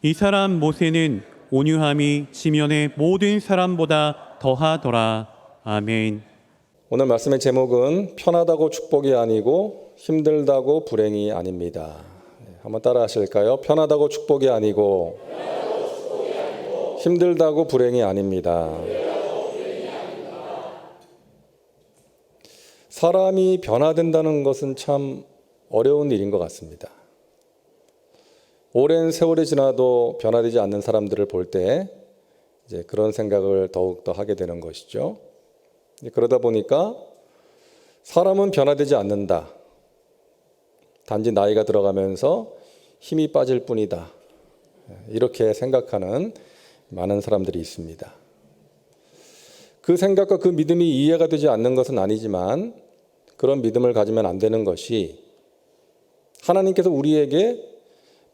이 사람 모세는 온유함이 지면의 모든 사람보다 더하더라. 아멘. 오늘 말씀의 제목은 편하다고 축복이 아니고 힘들다고 불행이 아닙니다. 한번 따라 하실까요? 편하다고 축복이 아니고 힘들다고 불행이 아닙니다. 사람이 변화된다는 것은 참 어려운 일인 것 같습니다. 오랜 세월이 지나도 변화되지 않는 사람들을 볼 때 이제 그런 생각을 더욱더 하게 되는 것이죠. 그러다 보니까 사람은 변화되지 않는다. 단지 나이가 들어가면서 힘이 빠질 뿐이다. 이렇게 생각하는 많은 사람들이 있습니다. 그 생각과 그 믿음이 이해가 되지 않는 것은 아니지만 그런 믿음을 가지면 안 되는 것이 하나님께서 우리에게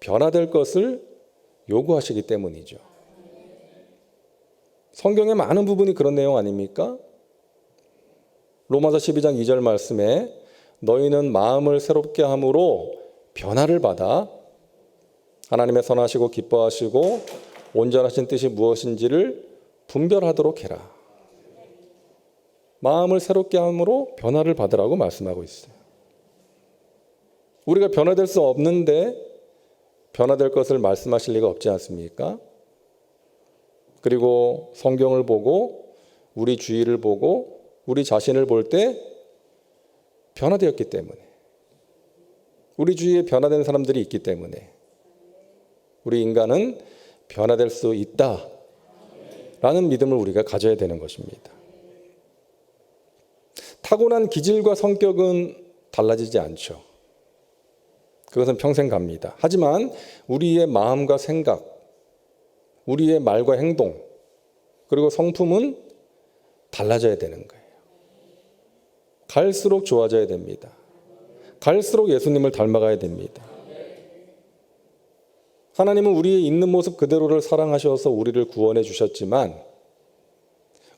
변화될 것을 요구하시기 때문이죠. 성경의 많은 부분이 그런 내용 아닙니까? 로마서 12장 2절 말씀에 너희는 마음을 새롭게 함으로 변화를 받아 하나님의 선하시고 기뻐하시고 온전하신 뜻이 무엇인지를 분별하도록 해라. 마음을 새롭게 함으로 변화를 받으라고 말씀하고 있어요. 우리가 변화될 수 없는데 변화될 것을 말씀하실 리가 없지 않습니까? 그리고 성경을 보고 우리 주위를 보고 우리 자신을 볼 때 변화되었기 때문에 우리 주위에 변화된 사람들이 있기 때문에 우리 인간은 변화될 수 있다라는 믿음을 우리가 가져야 되는 것입니다. 타고난 기질과 성격은 달라지지 않죠. 그것은 평생 갑니다. 하지만 우리의 마음과 생각, 우리의 말과 행동, 그리고 성품은 달라져야 되는 거예요. 갈수록 좋아져야 됩니다. 갈수록 예수님을 닮아가야 됩니다. 하나님은 우리의 있는 모습 그대로를 사랑하셔서 우리를 구원해 주셨지만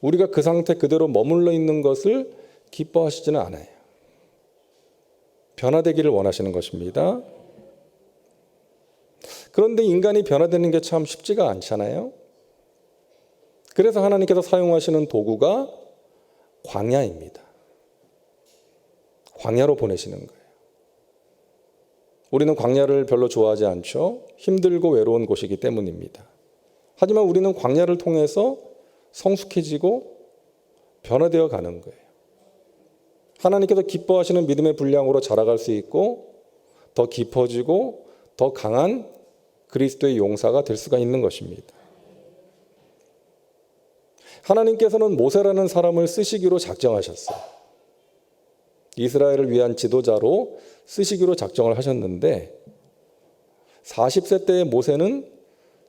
우리가 그 상태 그대로 머물러 있는 것을 기뻐하시지는 않아요. 변화되기를 원하시는 것입니다. 그런데 인간이 변화되는 게 참 쉽지가 않잖아요. 그래서 하나님께서 사용하시는 도구가 광야입니다. 광야로 보내시는 거예요. 우리는 광야를 별로 좋아하지 않죠. 힘들고 외로운 곳이기 때문입니다. 하지만 우리는 광야를 통해서 성숙해지고 변화되어 가는 거예요. 하나님께서 기뻐하시는 믿음의 분량으로 자라갈 수 있고 더 깊어지고 더 강한 그리스도의 용사가 될 수가 있는 것입니다. 하나님께서는 모세라는 사람을 쓰시기로 작정하셨어요. 이스라엘을 위한 지도자로 쓰시기로 작정을 하셨는데 40세 때의 모세는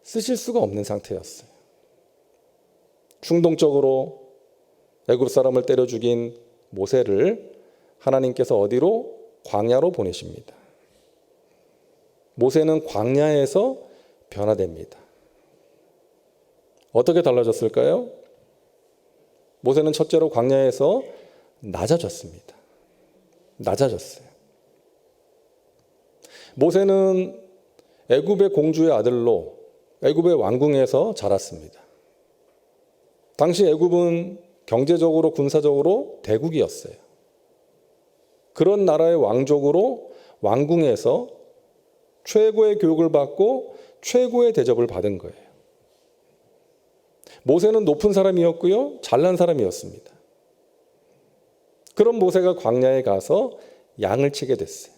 쓰실 수가 없는 상태였어요. 충동적으로 애굽 사람을 때려 죽인 모세를 하나님께서 어디로? 광야로 보내십니다. 모세는 광야에서 변화됩니다. 어떻게 달라졌을까요? 모세는 첫째로 광야에서 낮아졌습니다. 낮아졌어요. 모세는 애굽의 공주의 아들로 애굽의 왕궁에서 자랐습니다. 당시 애굽은 경제적으로 군사적으로 대국이었어요. 그런 나라의 왕족으로 왕궁에서 최고의 교육을 받고 최고의 대접을 받은 거예요. 모세는 높은 사람이었고요. 잘난 사람이었습니다. 그런 모세가 광야에 가서 양을 치게 됐어요.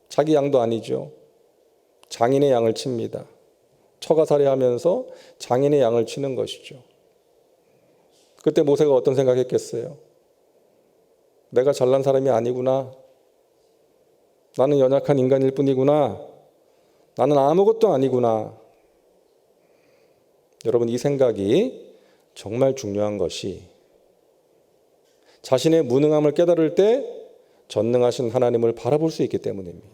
자기 양도 아니죠. 장인의 양을 칩니다. 처가살이하면서 장인의 양을 치는 것이죠. 그때 모세가 어떤 생각했겠어요? 내가 잘난 사람이 아니구나. 나는 연약한 인간일 뿐이구나. 나는 아무것도 아니구나. 여러분, 이 생각이 정말 중요한 것이 자신의 무능함을 깨달을 때 전능하신 하나님을 바라볼 수 있기 때문입니다.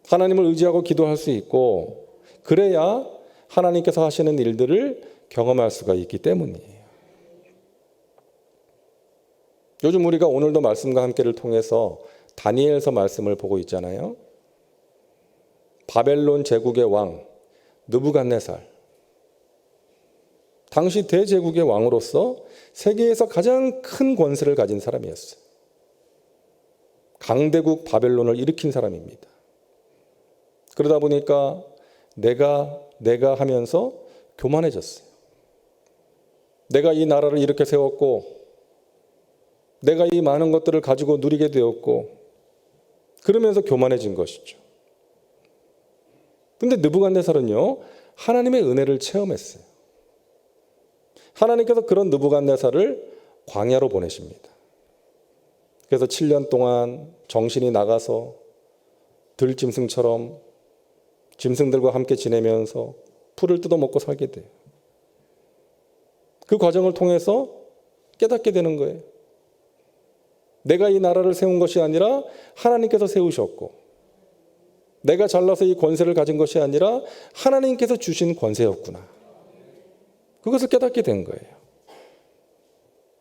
하나님을 의지하고 기도할 수 있고 그래야 하나님께서 하시는 일들을 경험할 수가 있기 때문이에요. 요즘 우리가 오늘도 말씀과 함께를 통해서 다니엘서 말씀을 보고 있잖아요. 바벨론 제국의 왕 느부갓네살, 당시 대제국의 왕으로서 세계에서 가장 큰 권세를 가진 사람이었어요. 강대국 바벨론을 일으킨 사람입니다. 그러다 보니까 내가 하면서 교만해졌어요. 내가 이 나라를 이렇게 세웠고, 내가 이 많은 것들을 가지고 누리게 되었고, 그러면서 교만해진 것이죠. 근데 느부갓네살은요, 하나님의 은혜를 체험했어요. 하나님께서 그런 느부갓네살을 광야로 보내십니다. 그래서 7년 동안 정신이 나가서 들짐승처럼 짐승들과 함께 지내면서 풀을 뜯어먹고 살게 돼요. 그 과정을 통해서 깨닫게 되는 거예요. 내가 이 나라를 세운 것이 아니라 하나님께서 세우셨고, 내가 잘나서 이 권세를 가진 것이 아니라 하나님께서 주신 권세였구나. 그것을 깨닫게 된 거예요.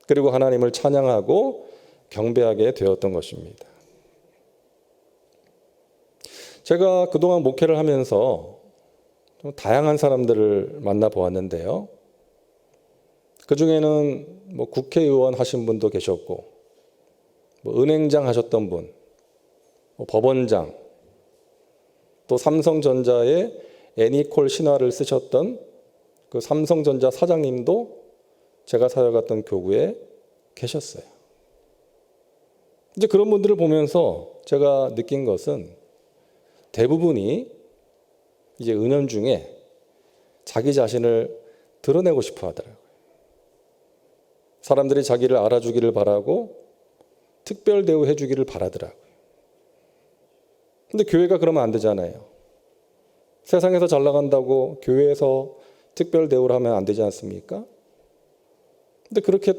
그리고 하나님을 찬양하고 경배하게 되었던 것입니다. 제가 그동안 목회를 하면서 좀 다양한 사람들을 만나보았는데요. 그중에는 국회의원 하신 분도 계셨고, 은행장 하셨던 분, 법원장, 또 삼성전자의 애니콜 신화를 쓰셨던 그 삼성전자 사장님도 제가 사역했던 교구에 계셨어요. 이제 그런 분들을 보면서 제가 느낀 것은 대부분이 이제 은연중에 자기 자신을 드러내고 싶어 하더라고요. 사람들이 자기를 알아주기를 바라고 특별 대우해 주기를 바라더라고요. 근데 교회가 그러면 안 되잖아요. 세상에서 잘 나간다고 교회에서 특별 대우를 하면 안 되지 않습니까? 근데 그렇게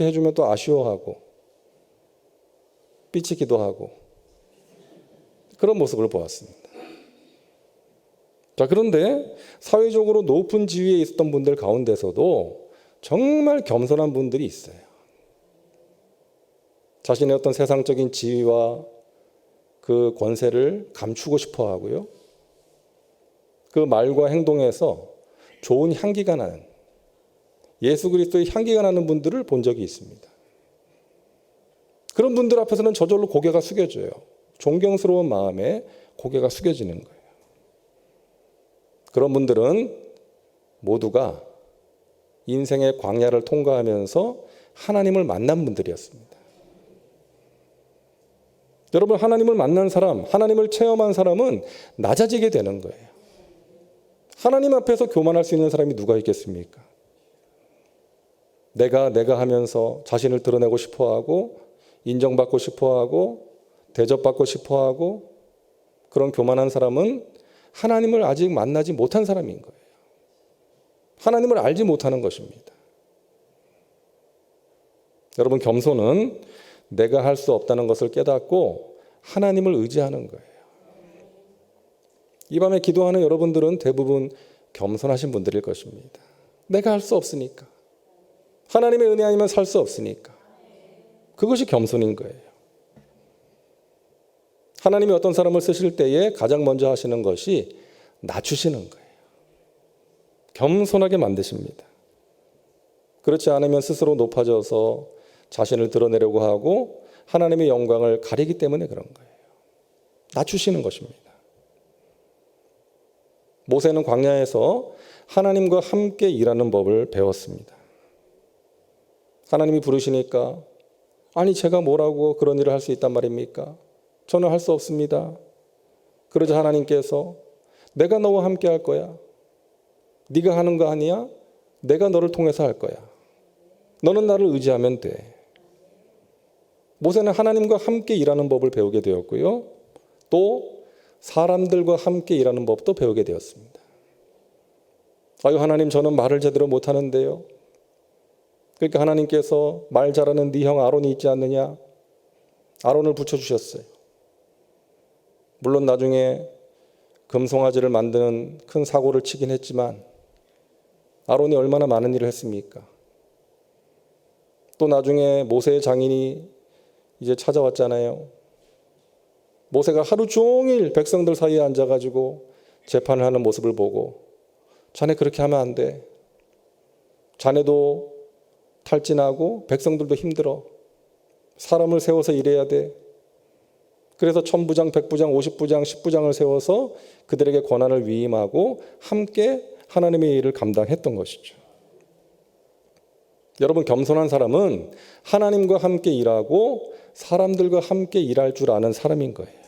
해주면 또 아쉬워하고 삐치기도 하고 그런 모습을 보았습니다. 자, 그런데 사회적으로 높은 지위에 있었던 분들 가운데서도 정말 겸손한 분들이 있어요. 자신의 어떤 세상적인 지위와 그 권세를 감추고 싶어 하고요. 그 말과 행동에서 좋은 향기가 나는, 예수 그리스도의 향기가 나는 분들을 본 적이 있습니다. 그런 분들 앞에서는 저절로 고개가 숙여져요. 존경스러운 마음에 고개가 숙여지는 거예요. 그런 분들은 모두가 인생의 광야를 통과하면서 하나님을 만난 분들이었습니다. 여러분, 하나님을 만난 사람, 하나님을 체험한 사람은 낮아지게 되는 거예요. 하나님 앞에서 교만할 수 있는 사람이 누가 있겠습니까? 내가 하면서 자신을 드러내고 싶어하고 인정받고 싶어하고 대접받고 싶어하고 그런 교만한 사람은 하나님을 아직 만나지 못한 사람인 거예요. 하나님을 알지 못하는 것입니다. 여러분, 겸손은 내가 할 수 없다는 것을 깨닫고 하나님을 의지하는 거예요. 이 밤에 기도하는 여러분들은 대부분 겸손하신 분들일 것입니다. 내가 할 수 없으니까. 하나님의 은혜 아니면 살 수 없으니까. 그것이 겸손인 거예요. 하나님이 어떤 사람을 쓰실 때에 가장 먼저 하시는 것이 낮추시는 거예요. 겸손하게 만드십니다. 그렇지 않으면 스스로 높아져서 자신을 드러내려고 하고 하나님의 영광을 가리기 때문에 그런 거예요. 낮추시는 것입니다. 모세는 광야에서 하나님과 함께 일하는 법을 배웠습니다. 하나님이 부르시니까 아니 제가 뭐라고 그런 일을 할 수 있단 말입니까? 저는 할 수 없습니다. 그러자 하나님께서 내가 너와 함께 할 거야. 네가 하는 거 아니야? 내가 너를 통해서 할 거야. 너는 나를 의지하면 돼. 모세는 하나님과 함께 일하는 법을 배우게 되었고요. 또 사람들과 함께 일하는 법도 배우게 되었습니다. 아유, 하나님, 저는 말을 제대로 못하는데요. 그러니까 하나님께서 말 잘하는 네 형 아론이 있지 않느냐? 아론을 붙여주셨어요. 물론 나중에 금송아지를 만드는 큰 사고를 치긴 했지만 아론이 얼마나 많은 일을 했습니까? 또 나중에 모세의 장인이 이제 찾아왔잖아요. 모세가 하루 종일 백성들 사이에 앉아가지고 재판을 하는 모습을 보고 자네 그렇게 하면 안 돼. 자네도 탈진하고 백성들도 힘들어. 사람을 세워서 일해야 돼. 그래서 1000부장, 100부장, 50부장, 10부장을 세워서 그들에게 권한을 위임하고 함께 하나님의 일을 감당했던 것이죠. 여러분, 겸손한 사람은 하나님과 함께 일하고 사람들과 함께 일할 줄 아는 사람인 거예요.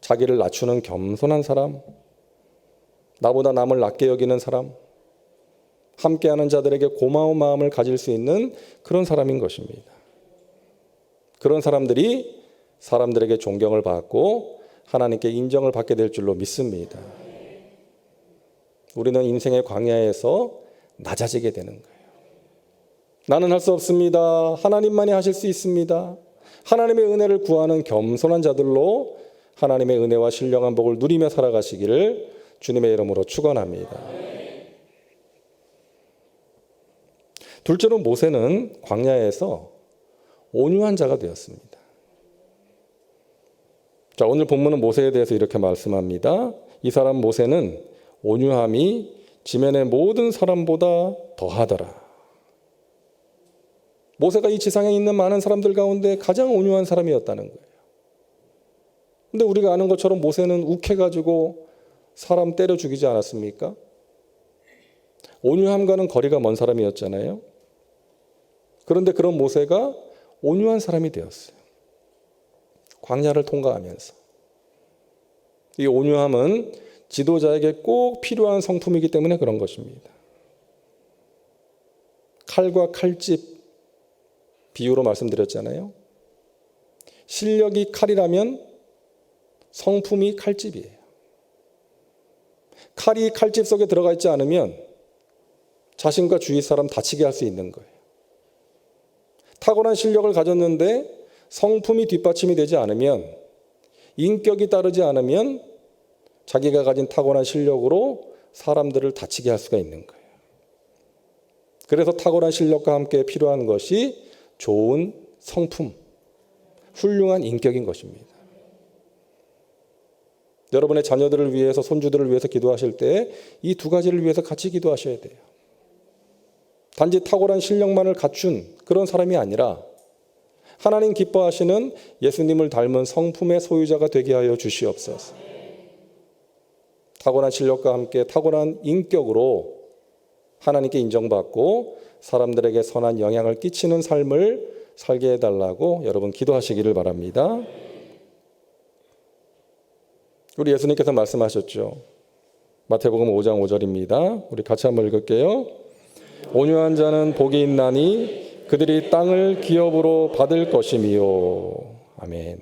자기를 낮추는 겸손한 사람, 나보다 남을 낮게 여기는 사람, 함께하는 자들에게 고마운 마음을 가질 수 있는 그런 사람인 것입니다. 그런 사람들이 사람들에게 존경을 받고 하나님께 인정을 받게 될 줄로 믿습니다. 우리는 인생의 광야에서 낮아지게 되는 거예요. 나는 할 수 없습니다. 하나님만이 하실 수 있습니다. 하나님의 은혜를 구하는 겸손한 자들로 하나님의 은혜와 신령한 복을 누리며 살아가시기를 주님의 이름으로 축원합니다. 둘째로 모세는 광야에서 온유한 자가 되었습니다. 자, 오늘 본문은 모세에 대해서 이렇게 말씀합니다. 이 사람 모세는 온유함이 지면의 모든 사람보다 더하더라. 모세가 이 지상에 있는 많은 사람들 가운데 가장 온유한 사람이었다는 거예요. 근데 우리가 아는 것처럼 모세는 욱해가지고 사람 때려 죽이지 않았습니까? 온유함과는 거리가 먼 사람이었잖아요. 그런데 그런 모세가 온유한 사람이 되었어요. 광야를 통과하면서. 이 온유함은 지도자에게 꼭 필요한 성품이기 때문에 그런 것입니다. 칼과 칼집 비유로 말씀드렸잖아요. 실력이 칼이라면 성품이 칼집이에요. 칼이 칼집 속에 들어가 있지 않으면 자신과 주위 사람 다치게 할 수 있는 거예요. 탁월한 실력을 가졌는데 성품이 뒷받침이 되지 않으면, 인격이 따르지 않으면 자기가 가진 탁월한 실력으로 사람들을 다치게 할 수가 있는 거예요. 그래서 탁월한 실력과 함께 필요한 것이 좋은 성품, 훌륭한 인격인 것입니다. 여러분의 자녀들을 위해서, 손주들을 위해서 기도하실 때 이 두 가지를 위해서 같이 기도하셔야 돼요. 단지 탁월한 실력만을 갖춘 그런 사람이 아니라 하나님 기뻐하시는 예수님을 닮은 성품의 소유자가 되게 하여 주시옵소서. 탁월한 실력과 함께 탁월한 인격으로 하나님께 인정받고 사람들에게 선한 영향을 끼치는 삶을 살게 해달라고 여러분 기도하시기를 바랍니다. 우리 예수님께서 말씀하셨죠. 마태복음 5장 5절입니다. 우리 같이 한번 읽을게요. 온유한 자는 복이 있나니 그들이 땅을 기업으로 받을 것이미요. 아멘.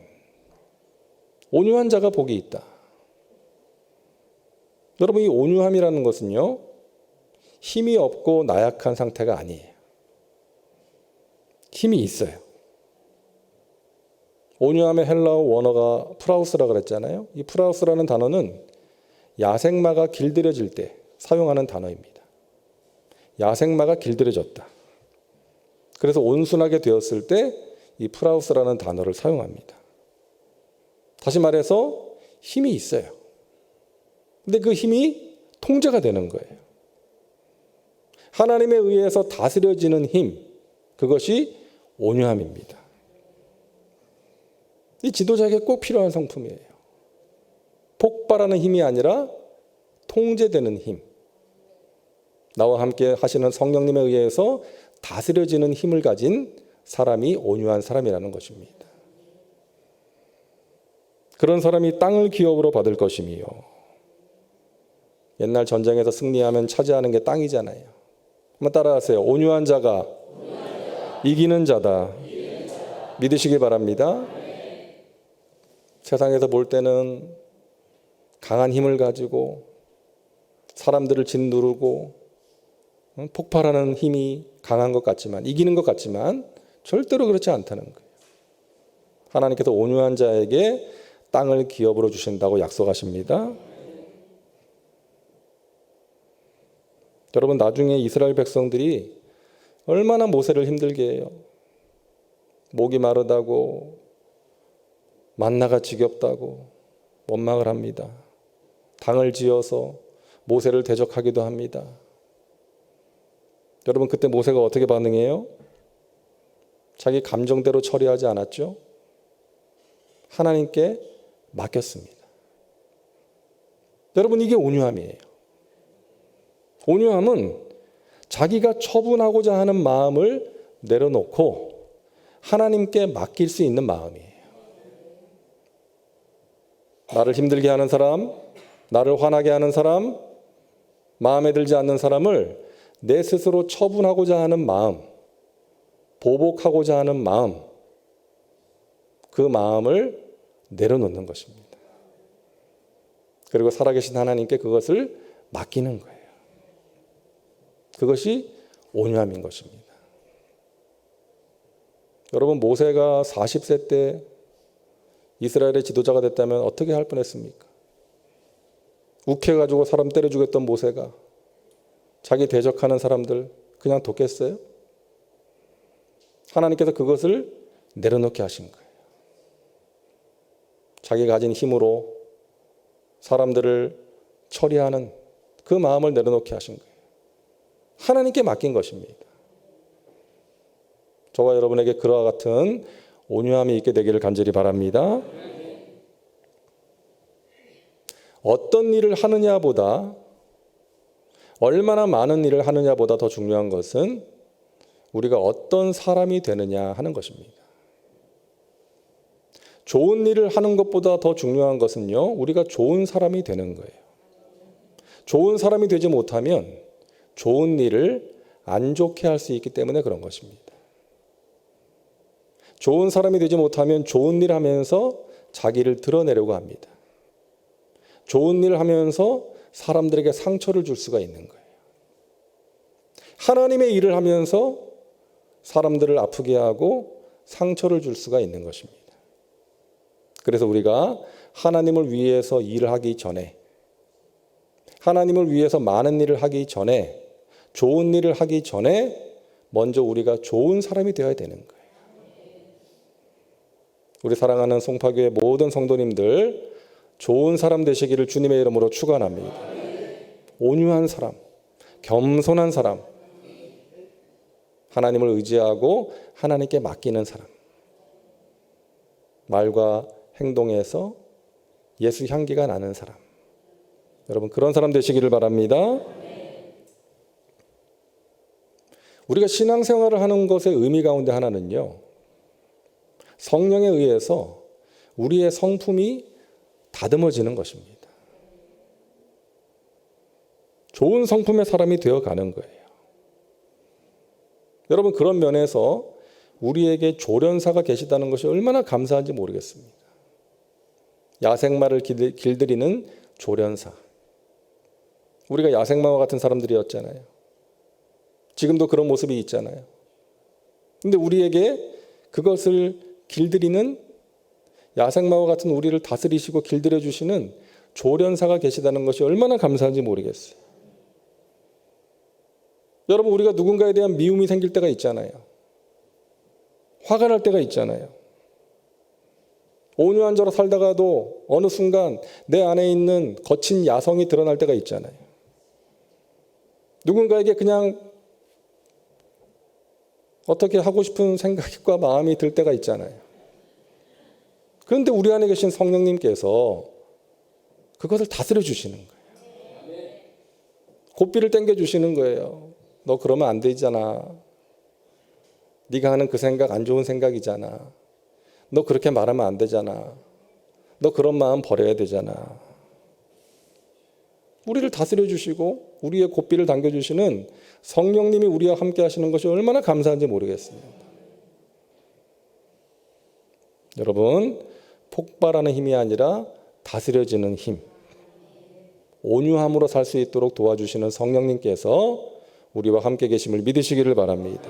온유한 자가 복이 있다. 여러분, 이 온유함이라는 것은요, 힘이 없고 나약한 상태가 아니에요. 힘이 있어요. 온유함의 헬라어 원어가 프라우스라고 그랬잖아요. 이 프라우스라는 단어는 야생마가 길들여질 때 사용하는 단어입니다. 야생마가 길들여졌다. 그래서 온순하게 되었을 때 이 프라우스라는 단어를 사용합니다. 다시 말해서 힘이 있어요. 근데 그 힘이 통제가 되는 거예요. 하나님에 의해서 다스려지는 힘, 그것이 온유함입니다. 이 지도자에게 꼭 필요한 성품이에요. 폭발하는 힘이 아니라 통제되는 힘. 나와 함께 하시는 성령님에 의해서 다스려지는 힘을 가진 사람이 온유한 사람이라는 것입니다. 그런 사람이 땅을 기업으로 받을 것이며, 옛날 전쟁에서 승리하면 차지하는 게 땅이잖아요. 한번 따라하세요. 온유한 자가 이기는 자다. 믿으시기 바랍니다. 세상에서 볼 때는 강한 힘을 가지고 사람들을 짓누르고 폭발하는 힘이 강한 것 같지만, 이기는 것 같지만 절대로 그렇지 않다는 거예요. 하나님께서 온유한 자에게 땅을 기업으로 주신다고 약속하십니다. 여러분, 나중에 이스라엘 백성들이 얼마나 모세를 힘들게 해요. 목이 마르다고 만나가 지겹다고 원망을 합니다. 당을 지어서 모세를 대적하기도 합니다. 여러분, 그때 모세가 어떻게 반응해요? 자기 감정대로 처리하지 않았죠? 하나님께 맡겼습니다. 여러분, 이게 온유함이에요. 온유함은 자기가 처분하고자 하는 마음을 내려놓고 하나님께 맡길 수 있는 마음이에요. 나를 힘들게 하는 사람, 나를 화나게 하는 사람, 마음에 들지 않는 사람을 내 스스로 처분하고자 하는 마음, 보복하고자 하는 마음, 그 마음을 내려놓는 것입니다. 그리고 살아계신 하나님께 그것을 맡기는 거예요. 그것이 온유함인 것입니다. 여러분, 모세가 40세 때 이스라엘의 지도자가 됐다면 어떻게 할 뻔했습니까? 욱해가지고 사람 때려 죽였던 모세가 자기 대적하는 사람들 그냥 돕겠어요? 하나님께서 그것을 내려놓게 하신 거예요. 자기가 가진 힘으로 사람들을 처리하는 그 마음을 내려놓게 하신 거예요. 하나님께 맡긴 것입니다. 저와 여러분에게 그와 같은 온유함이 있게 되기를 간절히 바랍니다. 어떤 일을 하느냐보다, 얼마나 많은 일을 하느냐보다 더 중요한 것은 우리가 어떤 사람이 되느냐 하는 것입니다. 좋은 일을 하는 것보다 더 중요한 것은요, 우리가 좋은 사람이 되는 거예요. 좋은 사람이 되지 못하면 좋은 일을 안 좋게 할 수 있기 때문에 그런 것입니다. 좋은 사람이 되지 못하면 좋은 일 하면서 자기를 드러내려고 합니다. 좋은 일 하면서 사람들에게 상처를 줄 수가 있는 거예요. 하나님의 일을 하면서 사람들을 아프게 하고 상처를 줄 수가 있는 것입니다. 그래서 우리가 하나님을 위해서 일을 하기 전에, 하나님을 위해서 많은 일을 하기 전에, 좋은 일을 하기 전에 먼저 우리가 좋은 사람이 되어야 되는 거예요. 우리 사랑하는 송파교회 모든 성도님들, 좋은 사람 되시기를 주님의 이름으로 축원합니다. 온유한 사람, 겸손한 사람, 하나님을 의지하고 하나님께 맡기는 사람, 말과 행동에서 예수 향기가 나는 사람, 여러분 그런 사람 되시기를 바랍니다. 우리가 신앙생활을 하는 것의 의미 가운데 하나는요, 성령에 의해서 우리의 성품이 다듬어지는 것입니다. 좋은 성품의 사람이 되어가는 거예요. 여러분, 그런 면에서 우리에게 조련사가 계시다는 것이 얼마나 감사한지 모르겠습니다. 야생마를 길들이는 조련사. 우리가 야생마와 같은 사람들이었잖아요. 지금도 그런 모습이 있잖아요. 근데 우리에게 그것을 길들이는, 야생마와 같은 우리를 다스리시고 길들여 주시는 조련사가 계시다는 것이 얼마나 감사한지 모르겠어요. 여러분, 우리가 누군가에 대한 미움이 생길 때가 있잖아요. 화가 날 때가 있잖아요. 온유한 자로 살다가도 어느 순간 내 안에 있는 거친 야성이 드러날 때가 있잖아요. 누군가에게 그냥 어떻게 하고 싶은 생각과 마음이 들 때가 있잖아요. 그런데 우리 안에 계신 성령님께서 그것을 다스려 주시는 거예요. 고삐를 당겨 주시는 거예요. 너 그러면 안 되잖아. 네가 하는 그 생각 안 좋은 생각이잖아. 너 그렇게 말하면 안 되잖아. 너 그런 마음 버려야 되잖아. 우리를 다스려 주시고 우리의 고삐를 당겨 주시는 성령님이 우리와 함께 하시는 것이 얼마나 감사한지 모르겠습니다. 여러분, 폭발하는 힘이 아니라 다스려지는 힘, 온유함으로 살 수 있도록 도와주시는 성령님께서 우리와 함께 계심을 믿으시기를 바랍니다.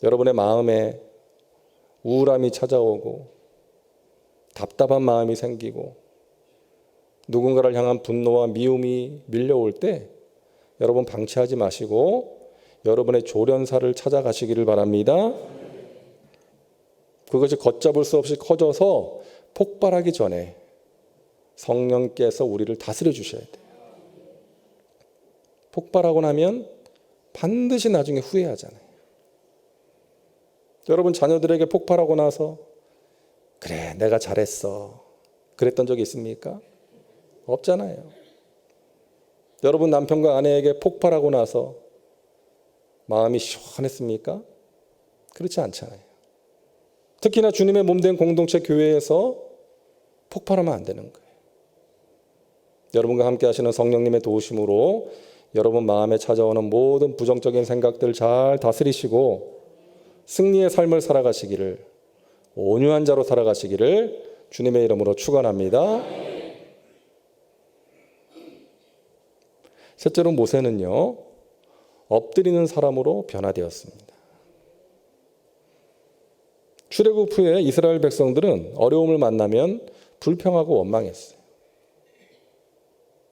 여러분의 마음에 우울함이 찾아오고 답답한 마음이 생기고 누군가를 향한 분노와 미움이 밀려올 때 여러분 방치하지 마시고 여러분의 조련사를 찾아가시기를 바랍니다. 그것이 걷잡을 수 없이 커져서 폭발하기 전에 성령께서 우리를 다스려 주셔야 돼요. 폭발하고 나면 반드시 나중에 후회하잖아요. 여러분 자녀들에게 폭발하고 나서 그래 내가 잘했어 그랬던 적이 있습니까? 없잖아요. 여러분 남편과 아내에게 폭발하고 나서 마음이 시원했습니까? 그렇지 않잖아요. 특히나 주님의 몸된 공동체 교회에서 폭발하면 안 되는 거예요. 여러분과 함께 하시는 성령님의 도우심으로 여러분 마음에 찾아오는 모든 부정적인 생각들 잘 다스리시고 승리의 삶을 살아가시기를, 온유한 자로 살아가시기를 주님의 이름으로 축원합니다. 셋째로 모세는요, 엎드리는 사람으로 변화되었습니다. 출애굽 후에 이스라엘 백성들은 어려움을 만나면 불평하고 원망했어요.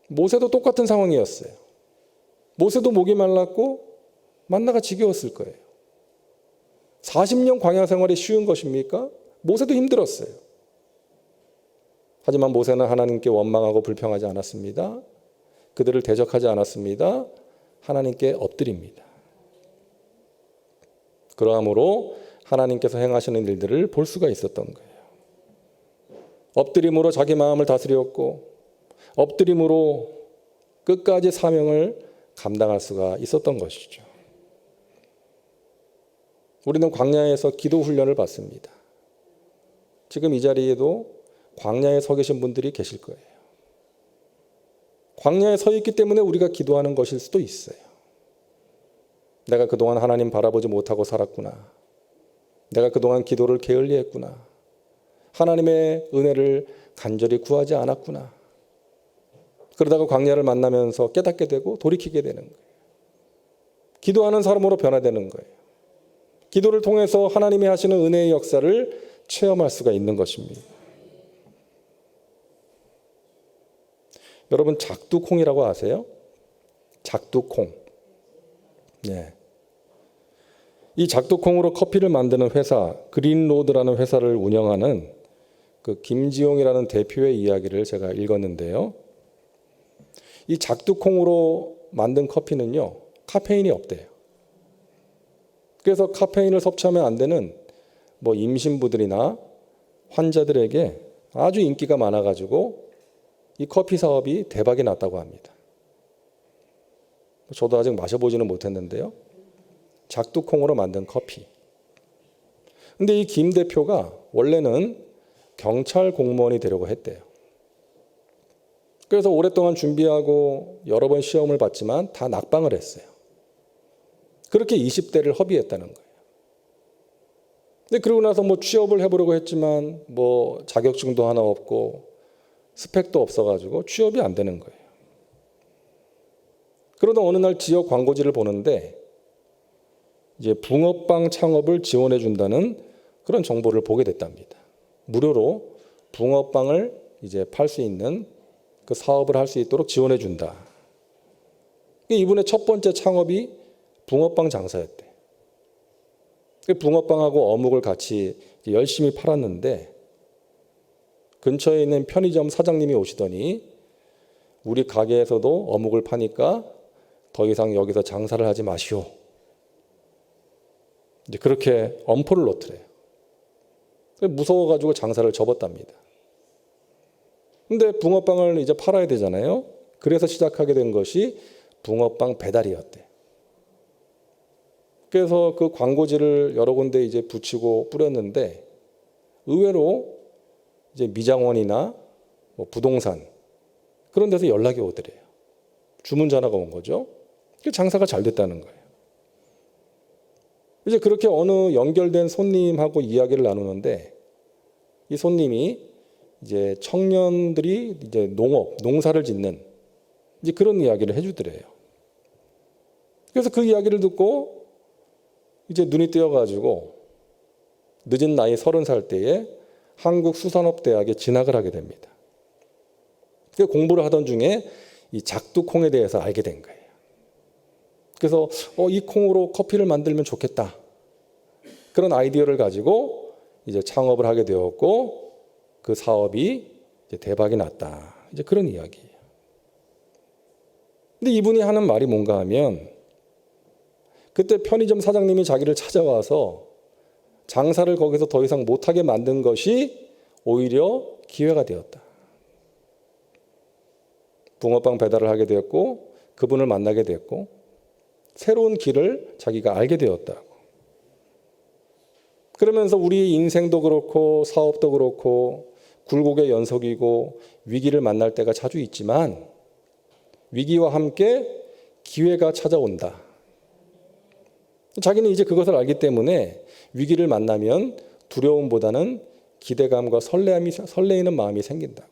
모세도 똑같은 상황이었어요. 모세도 목이 말랐고 만나가 지겨웠을 거예요. 40년 광야 생활이 쉬운 것입니까? 모세도 힘들었어요. 하지만 모세는 하나님께 원망하고 불평하지 않았습니다. 그들을 대적하지 않았습니다. 하나님께 엎드립니다. 그러함으로 하나님께서 행하시는 일들을 볼 수가 있었던 거예요. 엎드림으로 자기 마음을 다스렸고 엎드림으로 끝까지 사명을 감당할 수가 있었던 것이죠. 우리는 광야에서 기도 훈련을 받습니다. 지금 이 자리에도 광야에 서 계신 분들이 계실 거예요. 광야에 서 있기 때문에 우리가 기도하는 것일 수도 있어요. 내가 그동안 하나님 바라보지 못하고 살았구나. 내가 그동안 기도를 게을리했구나. 하나님의 은혜를 간절히 구하지 않았구나. 그러다가 광야를 만나면서 깨닫게 되고 돌이키게 되는 거예요. 기도하는 사람으로 변화되는 거예요. 기도를 통해서 하나님이 하시는 은혜의 역사를 체험할 수가 있는 것입니다. 여러분 작두콩이라고 아세요? 작두콩. 네. 이 작두콩으로 커피를 만드는 회사 그린로드라는 회사를 운영하는 그 김지용이라는 대표의 이야기를 제가 읽었는데요. 이 작두콩으로 만든 커피는요, 카페인이 없대요. 그래서 카페인을 섭취하면 안 되는 임신부들이나 환자들에게 아주 인기가 많아가지고 이 커피 사업이 대박이 났다고 합니다. 저도 아직 마셔보지는 못했는데요. 작두콩으로 만든 커피. 근데 이 김 대표가 원래는 경찰 공무원이 되려고 했대요. 그래서 오랫동안 준비하고 여러 번 시험을 봤지만 다 낙방을 했어요. 그렇게 20대를 허비했다는 거예요. 근데 그러고 나서 취업을 해보려고 했지만 자격증도 하나 없고 스펙도 없어가지고 취업이 안 되는 거예요. 그러다 어느 날 지역 광고지를 보는데 이제 붕어빵 창업을 지원해 준다는 그런 정보를 보게 됐답니다. 무료로 붕어빵을 이제 팔 수 있는 그 사업을 할 수 있도록 지원해 준다. 이분의 첫 번째 창업이 붕어빵 장사였대. 붕어빵하고 어묵을 같이 열심히 팔았는데 근처에 있는 편의점 사장님이 오시더니 우리 가게에서도 어묵을 파니까 더 이상 여기서 장사를 하지 마시오. 이제 그렇게 엄포를 놓더래요. 무서워가지고 장사를 접었답니다. 근데 붕어빵을 이제 팔아야 되잖아요. 그래서 시작하게 된 것이 붕어빵 배달이었대. 그래서 그 광고지를 여러 군데 이제 붙이고 뿌렸는데 의외로 이제 미장원이나 부동산 그런 데서 연락이 오더래요. 주문 전화가 온 거죠. 장사가 잘 됐다는 거예요. 이제 그렇게 어느 연결된 손님하고 이야기를 나누는데 이 손님이 이제 청년들이 이제 농사를 짓는 이제 그런 이야기를 해주더래요. 그래서 그 이야기를 듣고 이제 눈이 띄어가지고 늦은 나이 30살 때에 한국수산업대학에 진학을 하게 됩니다. 공부를 하던 중에 이 작두콩에 대해서 알게 된 거예요. 그래서 이 콩으로 커피를 만들면 좋겠다. 그런 아이디어를 가지고 이제 창업을 하게 되었고 그 사업이 이제 대박이 났다. 이제 그런 이야기예요. 근데 이분이 하는 말이 뭔가 하면 그때 편의점 사장님이 자기를 찾아와서 장사를 거기서 더 이상 못하게 만든 것이 오히려 기회가 되었다. 붕어빵 배달을 하게 되었고 그분을 만나게 되었고 새로운 길을 자기가 알게 되었다고. 그러면서 우리 인생도 그렇고 사업도 그렇고 굴곡의 연속이고 위기를 만날 때가 자주 있지만 위기와 함께 기회가 찾아온다. 자기는 이제 그것을 알기 때문에 위기를 만나면 두려움보다는 기대감과 설레이는 마음이 생긴다.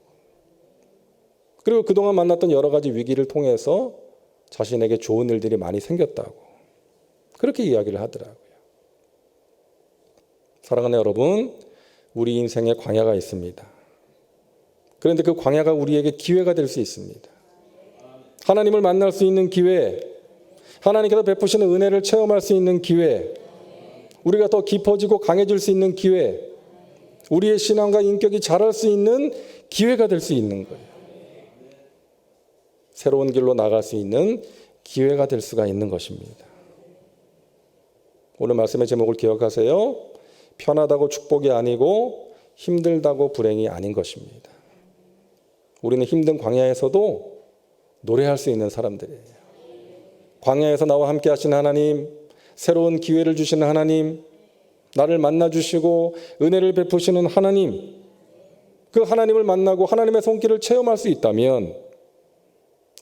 그리고 그동안 만났던 여러 가지 위기를 통해서 자신에게 좋은 일들이 많이 생겼다고 그렇게 이야기를 하더라고요. 사랑하는 여러분, 우리 인생에 광야가 있습니다. 그런데 그 광야가 우리에게 기회가 될 수 있습니다. 하나님을 만날 수 있는 기회, 하나님께서 베푸시는 은혜를 체험할 수 있는 기회, 우리가 더 깊어지고 강해질 수 있는 기회, 우리의 신앙과 인격이 자랄 수 있는 기회가 될 수 있는 거예요. 새로운 길로 나갈 수 있는 기회가 될 수가 있는 것입니다. 오늘 말씀의 제목을 기억하세요. 편하다고 축복이 아니고 힘들다고 불행이 아닌 것입니다. 우리는 힘든 광야에서도 노래할 수 있는 사람들이에요. 광야에서 나와 함께 하신 하나님, 새로운 기회를 주시는 하나님, 나를 만나주시고 은혜를 베푸시는 하나님, 그 하나님을 만나고 하나님의 손길을 체험할 수 있다면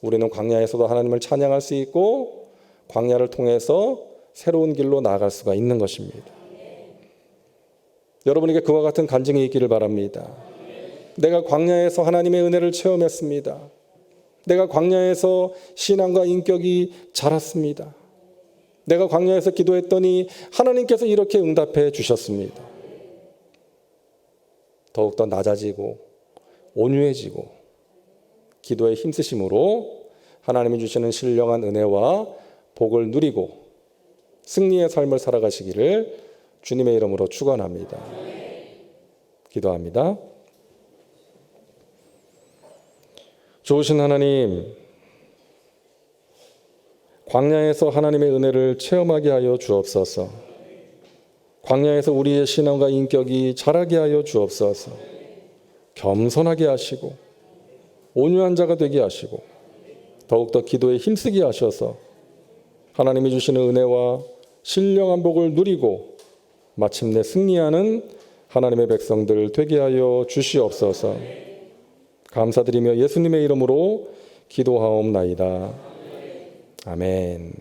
우리는 광야에서도 하나님을 찬양할 수 있고 광야를 통해서 새로운 길로 나아갈 수가 있는 것입니다. 여러분에게 그와 같은 간증이 있기를 바랍니다. 내가 광야에서 하나님의 은혜를 체험했습니다. 내가 광야에서 신앙과 인격이 자랐습니다. 내가 광야에서 기도했더니 하나님께서 이렇게 응답해 주셨습니다. 더욱더 낮아지고 온유해지고 기도에 힘쓰심으로 하나님이 주시는 신령한 은혜와 복을 누리고 승리의 삶을 살아가시기를 주님의 이름으로 축원합니다. 기도합니다. 좋으신 하나님, 광야에서 하나님의 은혜를 체험하게 하여 주옵소서. 광야에서 우리의 신앙과 인격이 자라게 하여 주옵소서. 겸손하게 하시고 온유한 자가 되게 하시고 더욱더 기도에 힘쓰게 하셔서 하나님이 주시는 은혜와 신령한 복을 누리고 마침내 승리하는 하나님의 백성들 되게 하여 주시옵소서. 감사드리며 예수님의 이름으로 기도하옵나이다. 아멘.